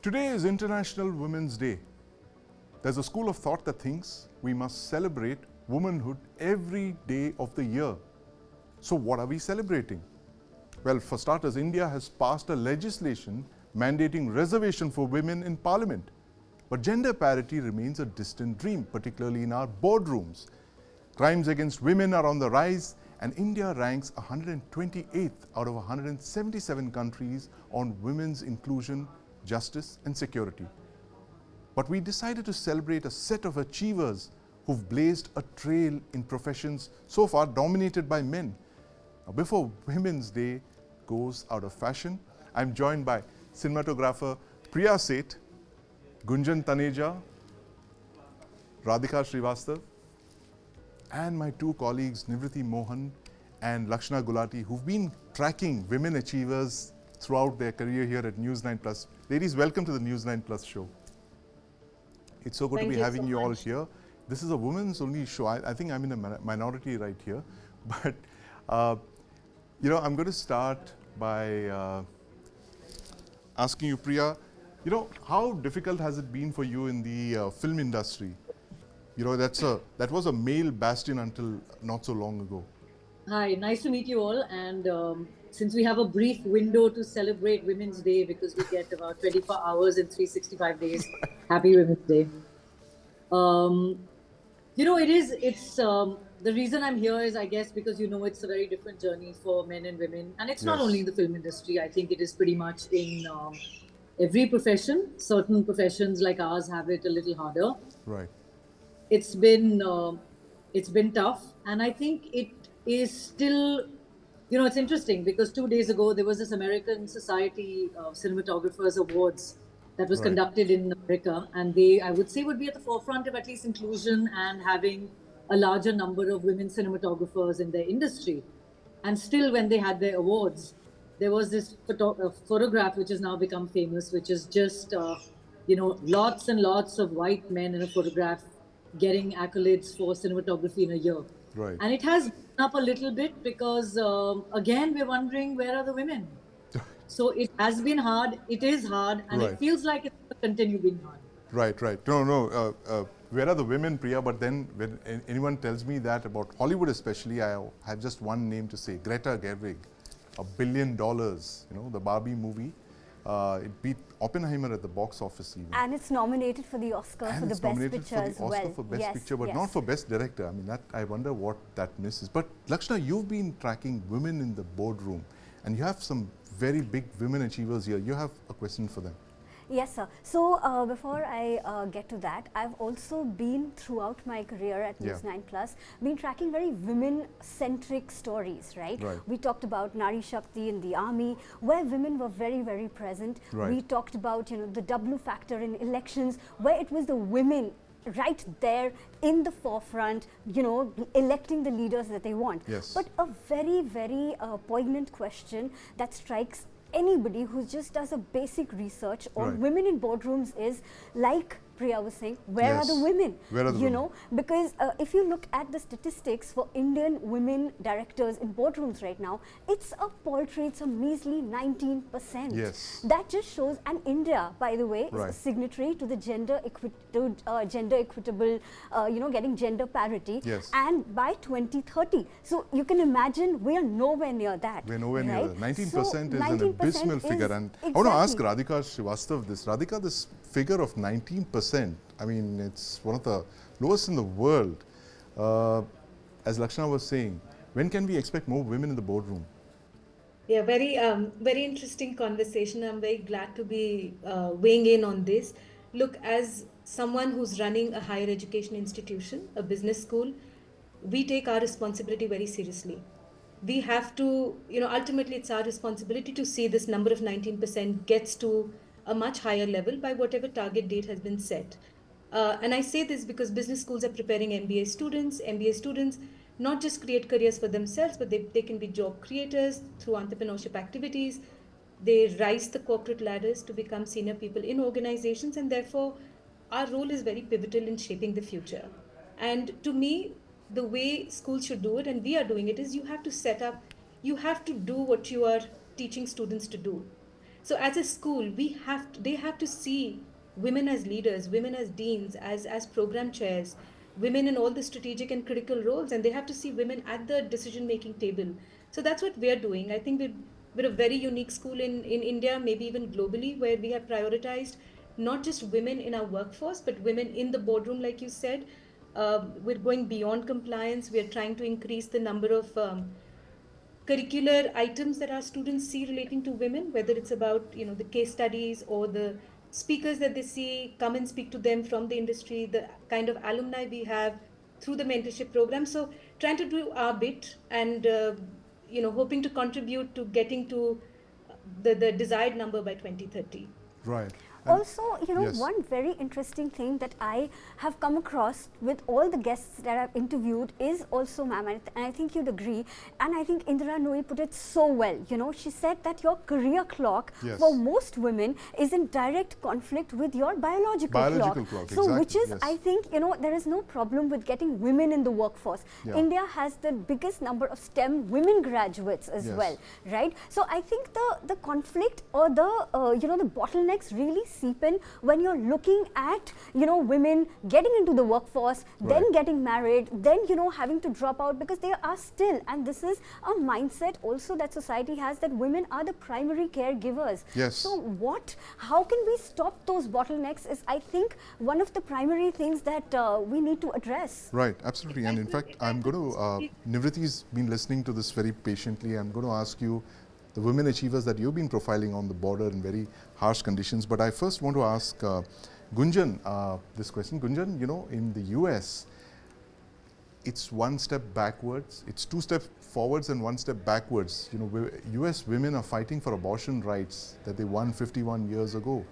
Today is International Women's Day. There's a school of thought that thinks we must celebrate womanhood every day of the year. So what are we celebrating? Well, for starters, India has passed a legislation mandating reservation for women in parliament. But gender parity remains a distant dream, particularly in our boardrooms. Crimes against women are on the rise, and India ranks 128th out of 177 countries on women's inclusion, justice, and security. But we decided to celebrate a set of achievers who've blazed a trail in professions so far dominated by men. Now, before Women's Day goes out of fashion, I'm joined by cinematographer Priya Seth, Gunjan Taneja, Radhika Shrivastava, and my two colleagues Nivriti Mohan and Lakshana Gulati, who've been tracking women achievers throughout their career here at News9 Plus. Ladies, welcome to the News9 Plus Show. It's so good to be having you all here. This is a women's only show. I think I'm in a minority right here. But, I'm going to start by asking you, Priya, how difficult has it been for you in the film industry? That was a male bastion until not so long ago. Hi, nice to meet you all. And since we have a brief window to celebrate Women's Day, because we get about 24 hours in 365 days, happy Women's Day. The reason I'm here is, I guess, because, it's a very different journey for men and women. And it's not only in the film industry. I think it is pretty much in every profession. Certain professions like ours have it a little harder. Right. It's been tough. And I think it is still, it's interesting because 2 days ago, there was this American Society of Cinematographers Awards that was conducted in America. And they, I would say, would be at the forefront of at least inclusion and having a larger number of women cinematographers in their industry. And still, when they had their awards, there was this photograph which has now become famous, which is just, lots and lots of white men in a photograph getting accolades for cinematography in a year. Right. And it has gone up a little bit because, again, we're wondering, where are the women? So it has been hard, it is hard, and it feels like it's going to continue being hard. Right. No. Where are the women, Priya? But then when anyone tells me that about Hollywood especially, I have just one name to say, Greta Gerwig. $1 billion, the Barbie movie. It beat Oppenheimer at the box office even. And it's nominated for the Oscar for the Best Picture as well. Oscar for Best Picture, but not for Best Director. I mean, I wonder what that misses. But Lakshana, you've been tracking women in the boardroom, and you have some very big women achievers here. You have a question for them. Yes, sir. So before I get to that, I've also been throughout my career at News9 Plus, been tracking very women-centric stories, right? We talked about Nari Shakti in the army, where women were very, very present. We talked about, the W factor in elections, where it was the women right there in the forefront, electing the leaders that they want. But a very, very poignant question that strikes anybody who just does a basic research on women in boardrooms is, like Priya was saying, where are the women? Where are the women? Because if you look at the statistics for Indian women directors in boardrooms right now, it's a paltry, it's a measly 19%. That just shows, and India, by the way, is a signatory to the gender equitable, getting gender parity, and by 2030. So you can imagine we are nowhere near that. We're nowhere near that. 19% is an abysmal figure. And I want to ask Radhika Shrivastava this. Radhika, this figure of 19%, I mean, it's one of the lowest in the world. As Lakshana was saying, when can we expect more women in the boardroom? Yeah, very interesting conversation. I'm very glad to be weighing in on this. Look, as someone who's running a higher education institution, a business school, we take our responsibility very seriously. We have to, ultimately it's our responsibility to see this number of 19% gets to a much higher level by whatever target date has been set. And I say this because business schools are preparing MBA students. MBA students not just create careers for themselves, but they can be job creators through entrepreneurship activities. They rise the corporate ladders to become senior people in organizations, and therefore our role is very pivotal in shaping the future. And to me, the way schools should do it, and we are doing it, is you have to set up, you have to do what you are teaching students to do. So as a school, they have to see women as leaders, women as deans, as program chairs, women in all the strategic and critical roles, and they have to see women at the decision making table. So that's what we're doing. I think we're a very unique school in India, maybe even globally, where we have prioritized not just women in our workforce, but women in the boardroom, like you said. We're going beyond compliance. We are trying to increase the number of curricular items that our students see relating to women, whether it's about the case studies or the speakers that they see come and speak to them from the industry, the kind of alumni we have through the mentorship program. So trying to do our bit and hoping to contribute to getting to the desired number by 2030. Right. And Also, yes. one very interesting thing that I have come across with all the guests that I've interviewed is also, ma'am, and I think you'd agree, and I think Indira Nooyi put it so well. She said that your career clock Yes. for most women is in direct conflict with your biological clock. So, exactly, which is, yes. I think, there is no problem with getting women in the workforce. Yeah. India has the biggest number of STEM women graduates as Yes. well, right? So, I think the conflict or the the bottlenecks really seep in when you're looking at women getting into the workforce, then Right. getting married, then having to drop out, because they are still, and this is a mindset also that society has, that women are the primary caregivers. Yes. So how can we stop those bottlenecks is, I think, one of the primary things that we need to address. Right, absolutely. And in fact, I'm going to, Nivriti's been listening to this very patiently. I'm going to ask you the women achievers that you've been profiling on the border in very harsh conditions. But I first want to ask Gunjan this question. Gunjan, in the US, it's one step backwards, it's two steps forwards and one step backwards. US women are fighting for abortion rights that they won 51 years ago.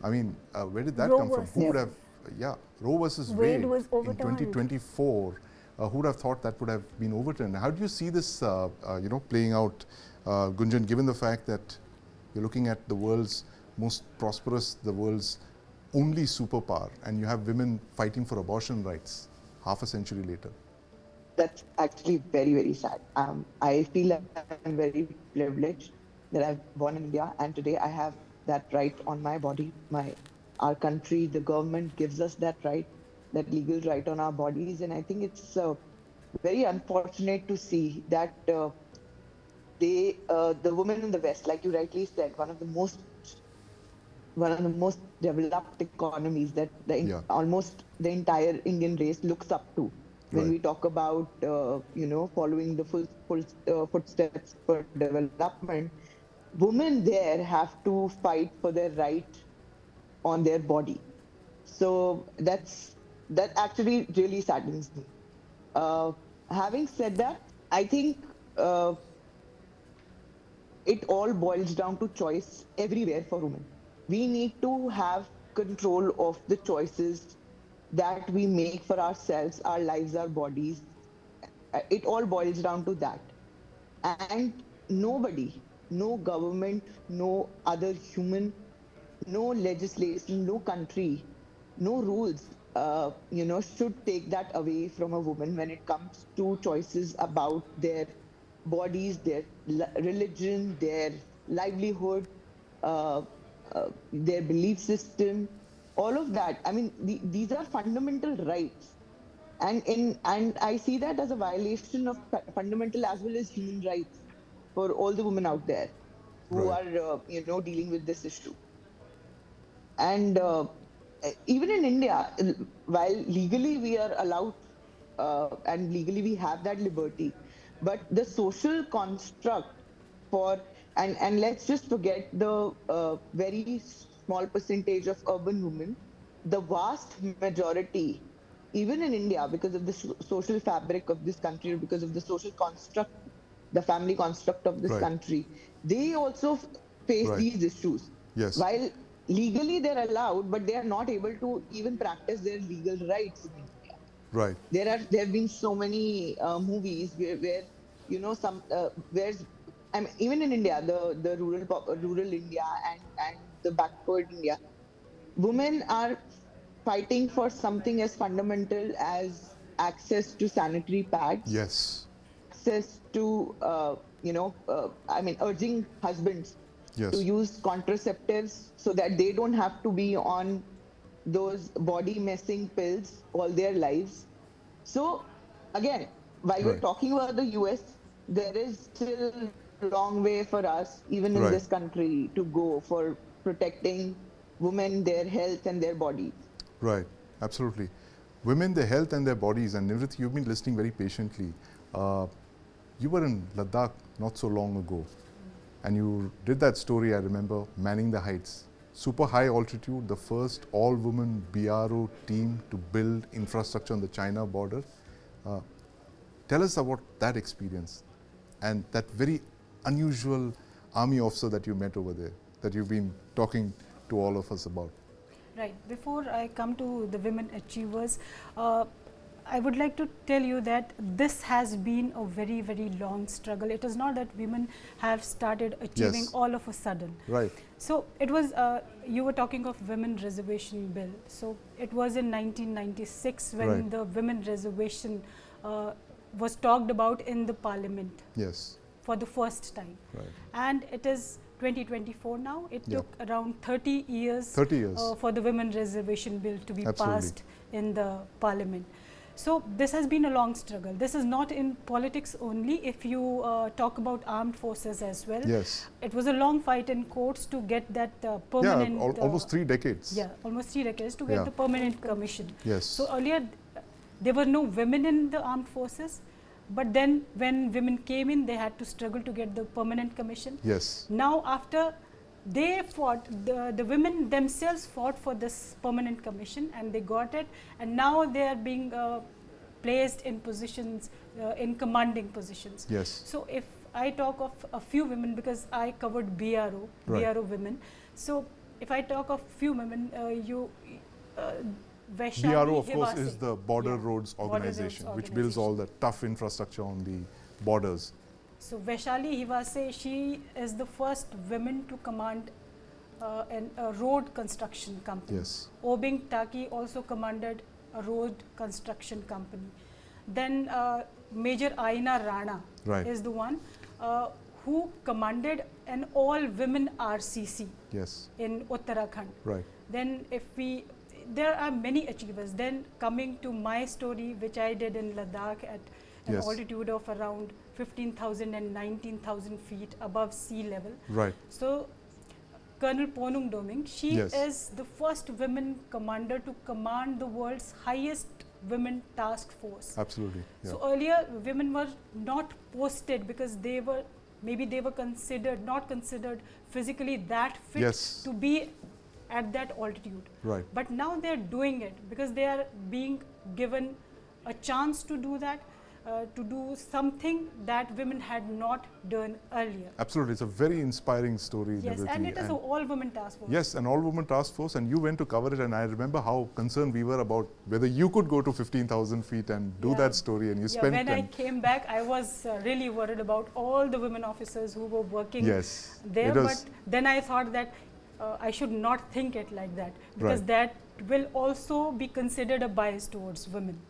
I mean, where did that Roe come from? versus- Who would have, Roe versus Wade Wade was in overturned. 2024. Who would have thought that would have been overturned? How do you see this, playing out, Gunjan, given the fact that you're looking at the world's most prosperous, the world's only superpower, and you have women fighting for abortion rights half a century later? That's actually very, very sad. I feel like I'm very privileged that I've born in India, and today I have that right on my body. Our country, the government gives us that right, that legal right on our bodies, and I think it's very unfortunate to see that the women in the West, like you rightly said, one of the most developed economies that almost the entire Indian race looks up to. When we talk about following the full footsteps for development, women there have to fight for their right on their body. So that actually really saddens me. Having said that, I think it all boils down to choice everywhere for women. We need to have control of the choices that we make for ourselves, our lives, our bodies. It all boils down to that. And nobody, no government, no other human, no legislation, no country, no rules, should take that away from a woman when it comes to choices about their bodies, their religion, their livelihood, uh, their belief system, all of that. I mean, these are fundamental rights, and I see that as a violation of fundamental as well as human rights for all the women out there who are dealing with this issue. And even in India, while legally we are allowed and legally we have that liberty, but the social construct for and let's just forget the very small percentage of urban women, the vast majority, even in India, because of the social fabric of this country, or because of the social construct, the family construct of this country, they also face these issues. Yes. While legally they're allowed, but they are not able to even practice their legal rights in India. Right. There have been so many movies where where's even in India, the rural India and the backward India, women are fighting for something as fundamental as access to sanitary pads. Yes. Access to urging husbands Yes. to use contraceptives so that they don't have to be on those body messing pills all their lives. So again, while we're Right. talking about the US, there is still a long way for us, even in Right. this country, to go for protecting women, their health and their bodies. Right, absolutely. Women, their health and their bodies, and Nivrit, you've been listening very patiently. You were in Ladakh not so long ago, and you did that story, I remember, Manning the Heights. Super high altitude, the first all-woman BRO team to build infrastructure on the China border. Tell us about that experience and that very unusual army officer that you met over there, that you've been talking to all of us about. Right. Before I come to the women achievers, I would like to tell you that this has been a very, very long struggle. It is not that women have started achieving all of a sudden. Right. So it was, you were talking of women reservation bill. So it was in 1996 when the women reservation was talked about in the parliament. Yes. For the first time. Right. And it is 2024 now. It took around 30 years, for the women reservation bill to be passed in the parliament. So this has been a long struggle. This is not in politics only. If you talk about armed forces as well, it was a long fight in courts to get that permanent. Yeah, almost 3 decades. Yeah, almost 3 decades to get the permanent commission. Yes. So earlier there were no women in the armed forces. But then when women came in, they had to struggle to get the permanent commission. Yes. Now after they fought, the women themselves fought for this permanent commission and they got it. And now they are being placed in positions, in commanding positions. Yes. So if I talk of a few women, because I covered BRO, BRO women. So if I talk of few women, BRO, of course, is the Border Roads Organization, which builds all the tough infrastructure on the borders. So Vaishali Hivase, she is the first woman to command a road construction company. Yes. Obing Taki also commanded a road construction company. Then Major Aina Rana is the one who commanded an all-women RCC in Uttarakhand. Right. Then there are many achievers. Then coming to my story, which I did in Ladakh at an altitude of around 15,000 and 19,000 feet above sea level. Right. So Colonel Ponung Doming, she is the first women commander to command the world's highest women task force. Absolutely. Yeah. So earlier women were not posted because they were not considered physically that fit to be at that altitude. Right. But now they are doing it because they are being given a chance to do that, to do something that women had not done earlier. Absolutely. It's a very inspiring story. Yes, and it is an all-women task force. Yes, an all-women task force, and you went to cover it, and I remember how concerned we were about whether you could go to 15,000 feet and do that story, and you spent when I came back, I was really worried about all the women officers who were working there, but then I thought that I should not think it like that, because that will also be considered a bias towards women.